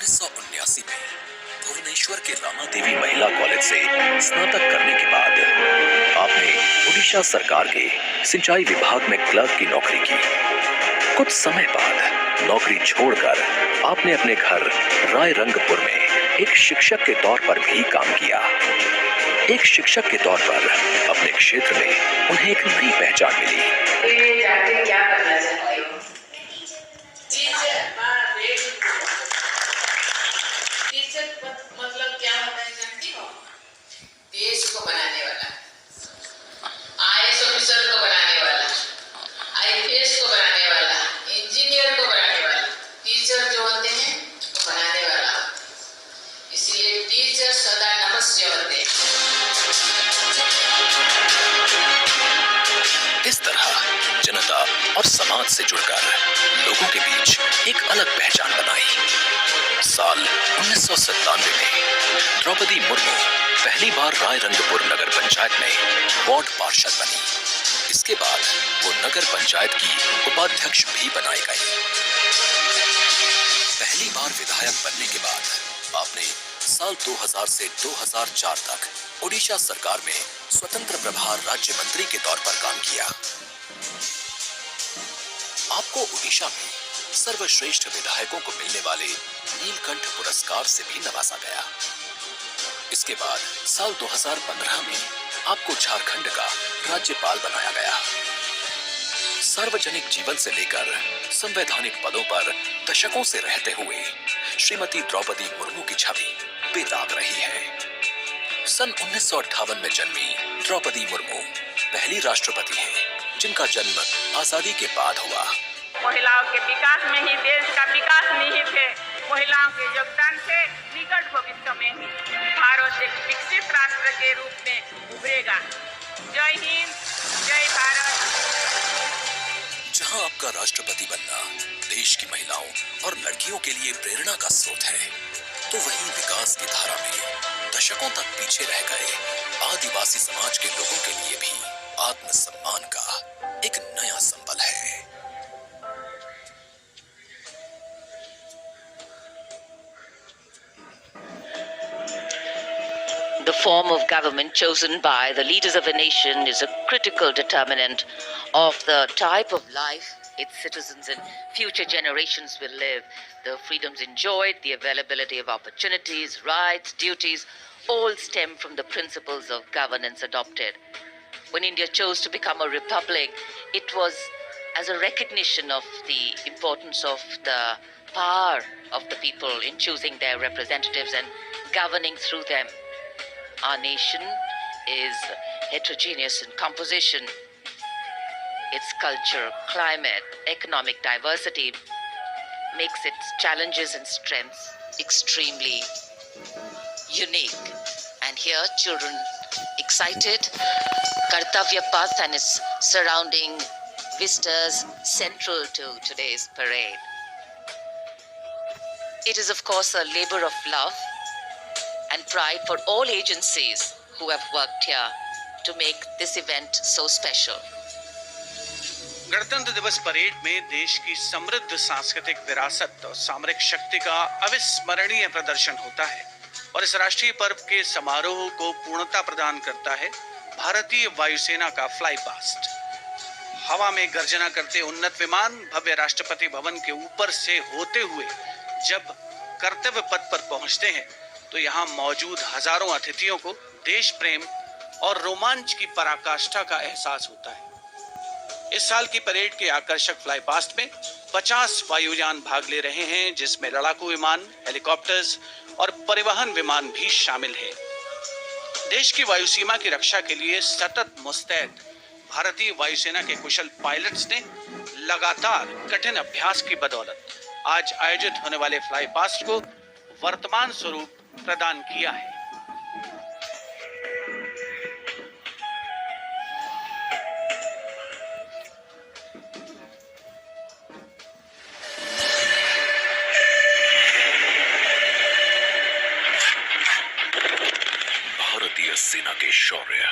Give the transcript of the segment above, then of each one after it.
1979 में भुवनेश्वर के रामा देवी महिला कॉलेज से स्नातक करने के बाद आपने ओडिशा सरकार के सिंचाई विभाग में क्लर्क की नौकरी की। कुछ समय बाद नौकरी छोड़कर आपने अपने घर रायरंगपुर में एक शिक्षक के तौर पर भी काम किया। एक शिक्षक के तौर पर अपने क्षेत्र में उन्हें एक नई पहचान मिली। क्या करना चाहते हो? टीचर मतलब क्या होता है जानती हो? देश को बनाने वाला, आईएएस ऑफिसर को बनाने वाला, आईपीएस को बनाने वाला, इंजीनियर को बनाने वाला। टीचर जो होते हैं वो बनाने वाला, इसलिए टीचर सदा नमस्य होते हैं। इस तरह जनता और समाज से जुड़कर लोगों के बीच एक अलग पहचान बनाई। साल 1997 में द्रौपदी मुर्मू पहली बार रायरंगपुर नगर पंचायत में वार्ड पार्षद बनी। इसके बाद वो नगर पंचायत की उपाध्यक्ष भी बनाई गई। पहली बार विधायक बनने के बाद आपने साल 2000 से 2004 तक ओडिशा सरकार में स्वतंत्र प्रभार राज्य मंत्री के तौर पर काम किया। आपको ओडिशा में सर्वश्रेष्ठ विधायकों को मिलने वाले नीलकंठ पुरस्कार से भी नवाजा गया। इसके बाद साल 2015 में आपको झारखंड का राज्यपाल बनाया गया। सार्वजनिक जीवन से लेकर संवैधानिक पदों पर दशकों से रहते हुए श्रीमती द्रौपदी मुर्मू की छवि बेदाग रही है। सन 1958 में जन्मी द्रौपदी मुर्मू पहली राष्ट्रपति हैं जिनका जन्म आजादी के बाद हुआ। महिलाओं के विकास में ही देश का विकास निहित है। महिलाओं के योगदान से निकट भविष्य में ही भारत एक विकसित राष्ट्र के रूप में उभरेगा। जय हिंद, जय भारत। जहां आपका राष्ट्रपति बनना देश की महिलाओं और लड़कियों के लिए प्रेरणा का स्रोत है, तो वहीं विकास की धारा में दशकों तक पीछे रह गए आदिवासी समाज के लोगों के लिए भी आत्मसम्मान का एक नया संबल है। The form of government chosen by the leaders of a nation is a critical determinant of the type of life its citizens and future generations will live. The freedoms enjoyed, the availability of opportunities, rights, duties, all stem from the principles of governance adopted. When India chose to become a republic, it was as a recognition of the importance of the power of the people in choosing their representatives and governing through them. Our nation is heterogeneous in composition. Its culture, climate, economic diversity makes its challenges and strengths extremely unique. And here, children excited, Kartavya Path and its surrounding vistas central to today's parade. It is, of course, a labor of love and pride for all agencies who have worked here to make this event so special. गणतंत्र दिवस parade में देश की समृद्ध सांस्कृतिक विरासत और सामरिक शक्ति का अविस्मरणीय प्रदर्शन होता है और इस राष्ट्रीय पर्व के समारोह को पूर्णता प्रदान करता है भारतीय वायुसेना का फ्लाई पास्ट। हवा में गर्जना करते उन्नत विमान भव्य राष्ट्रपति भवन के ऊपर से होते हुए जब कर्तव्य पथ पर पहुंचते हैं तो यहाँ मौजूद हजारों अतिथियों को देश प्रेम और रोमांच की पराकाष्ठा का एहसास होता है। इस साल की परेड के आकर्षक फ्लाई पास्ट में 50 वायुयान भाग ले रहे हैं, जिसमें लड़ाकू विमान, हेलीकॉप्टर्स और परिवहन विमान भी शामिल हैं। देश की वायु सीमा की रक्षा के लिए सतत मुस्तैद भारतीय वायुसेना के कुशल पायलट्स ने लगातार कठिन अभ्यास की बदौलत आज आयोजित होने वाले फ्लाई पास्ट को वर्तमान स्वरूप प्रदान किया है। भारतीय सेना के शौर्य,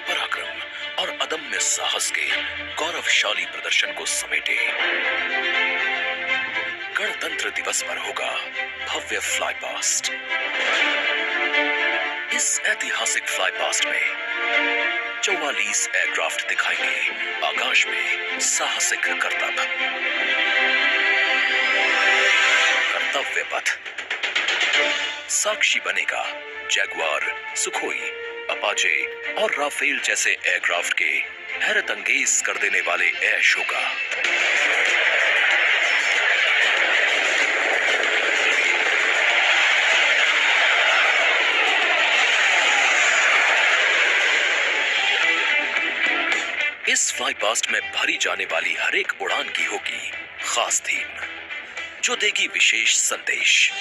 पराक्रम और अदम्य साहस के गौरवशाली प्रदर्शन को समेटे गणतंत्र गणतंत्र दिवस पर होगा भव्य फ्लाई पास्ट। इस ऐतिहासिक फ्लाई पास्ट में 44 एयरक्राफ्ट दिखाएंगे आकाश में साहसिक करतब। कर्तव्य पथ साक्षी बनेगा जैगुआर, सुखोई, अपाचे और राफेल जैसे एयरक्राफ्ट के हैरत अंगेज कर देने वाले एयर शो का। इस फ्लाई पास्ट में भरी जाने वाली हर एक उड़ान की होगी खास थीम, जो देगी विशेष संदेश।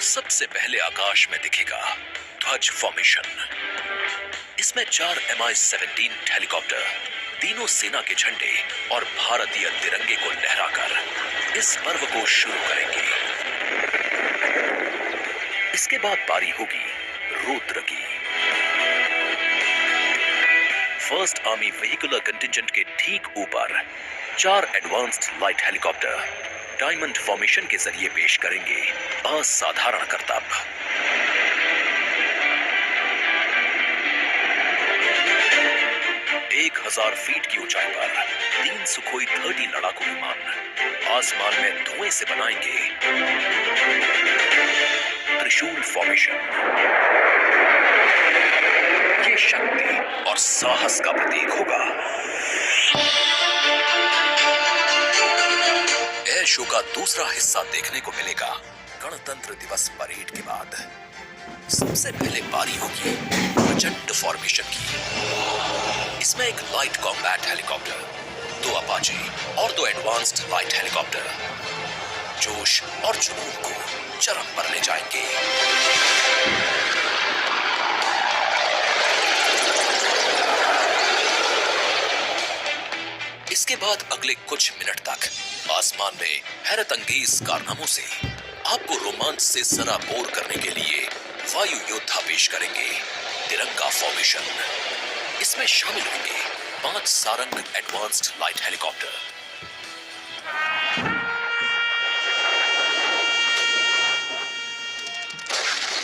सबसे पहले आकाश में दिखेगा ध्वज फॉर्मेशन। इसमें 4 Mi-17 हेलीकॉप्टर तीनों सेना के झंडे और भारतीय तिरंगे को लहराकर इस पर्व को शुरू करेंगे। इसके बाद पारी होगी रुद्र की। फर्स्ट आर्मी व्हीकुलर कंटिजेंट के ठीक ऊपर 4 advanced light helicopter diamond formation के जरिए पेश करेंगे असाधारण करतब। एक 1000 फीट की ऊंचाई पर 3 सुखोई 30 लड़ाकू विमान आसमान में धुएं से बनाएंगे त्रिशूल फॉर्मेशन। ये शक्ति और साहस का प्रतीक होगा। एयर शो का दूसरा हिस्सा देखने को मिलेगा गणतंत्र दिवस परेड के बाद। सबसे पहले पारी होगी प्रचंड फॉर्मेशन की। इसमें एक लाइट कॉम्बैट हेलीकॉप्टर, 2 अपाचे और 2 एडवांस्ड लाइट हेलीकॉप्टर जोश और जुनून को चरम पर ले जाएंगे। इसके बाद अगले कुछ मिनट तक आसमान में हैरत अंगेज कारनामों से आपको रोमांच से सराबोर करने के लिए वायु योद्धा पेश करेंगे तिरंगा फॉर्मेशन। इसमें शामिल होंगे 5 सारंग एडवांस्ड लाइट हेलीकॉप्टर।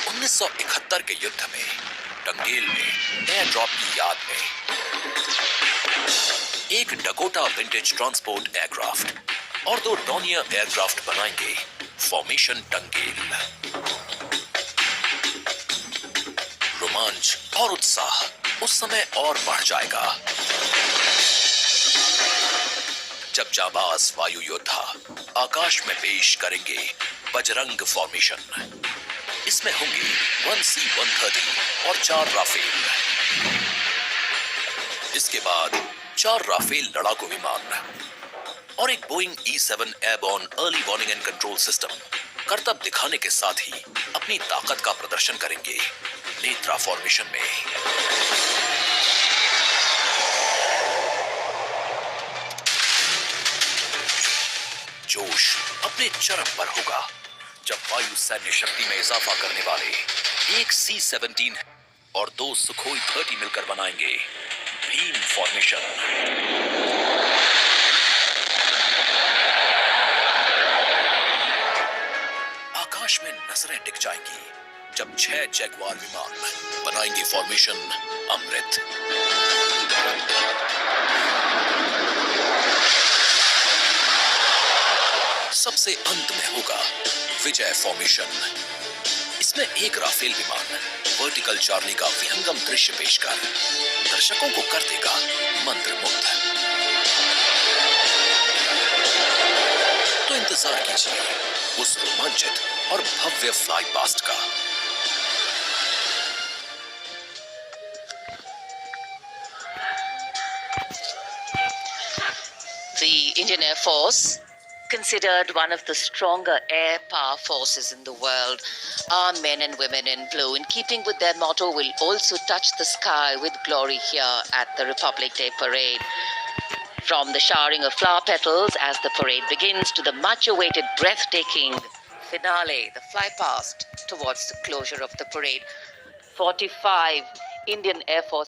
(1971) के युद्ध में टंगेल में एयर ड्रॉप की याद में एक डकोटा विंटेज ट्रांसपोर्ट एयरक्राफ्ट और 2 डॉनियर एयरक्राफ्ट बनाएंगे फॉर्मेशन टंगेल। रोमांच और उत्साह उस समय और बढ़ जाएगा जब जाबाज वायु योद्धा आकाश में पेश करेंगे बजरंग फॉर्मेशन। इसमें होंगे 1C-130 और 4 राफेल। इसके बाद 4 राफेल लड़ाकू विमान और एक Boeing E-7 airborne early warning and control system करतब दिखाने के साथ ही अपनी ताकत का प्रदर्शन करेंगे नेत्रा फॉर्मेशन में। जोश अपने चरम पर होगा जब वायु सैन्य शक्ति में इजाफा करने वाले एक C-17 और 2 सुखोई 30 मिलकर बनाएंगे भीम फॉर्मेशन। आकाश में नजरें टिक जाएंगी जब 6 जैगुआर विमान बनाएंगे फॉर्मेशन अमृत। सबसे अंत में होगा विजय फॉर्मेशन। इसमें एक राफेल विमान वर्टिकल चार्ली का विहंगम दृश्य पेश कर दर्शकों को कर देगा मंत्रमुग्ध। तो इंतजार कीजिए उस रोमांचित और भव्य फ्लाई पास्ट का। The Indian Air Force, considered one of the stronger air power forces in the world, our men and women in blue, in keeping with their motto, will also touch the sky with glory here at the Republic Day Parade. From the showering of flower petals as the parade begins to the much-awaited breathtaking finale, the fly past towards the closure of the parade, 45 Indian Air Force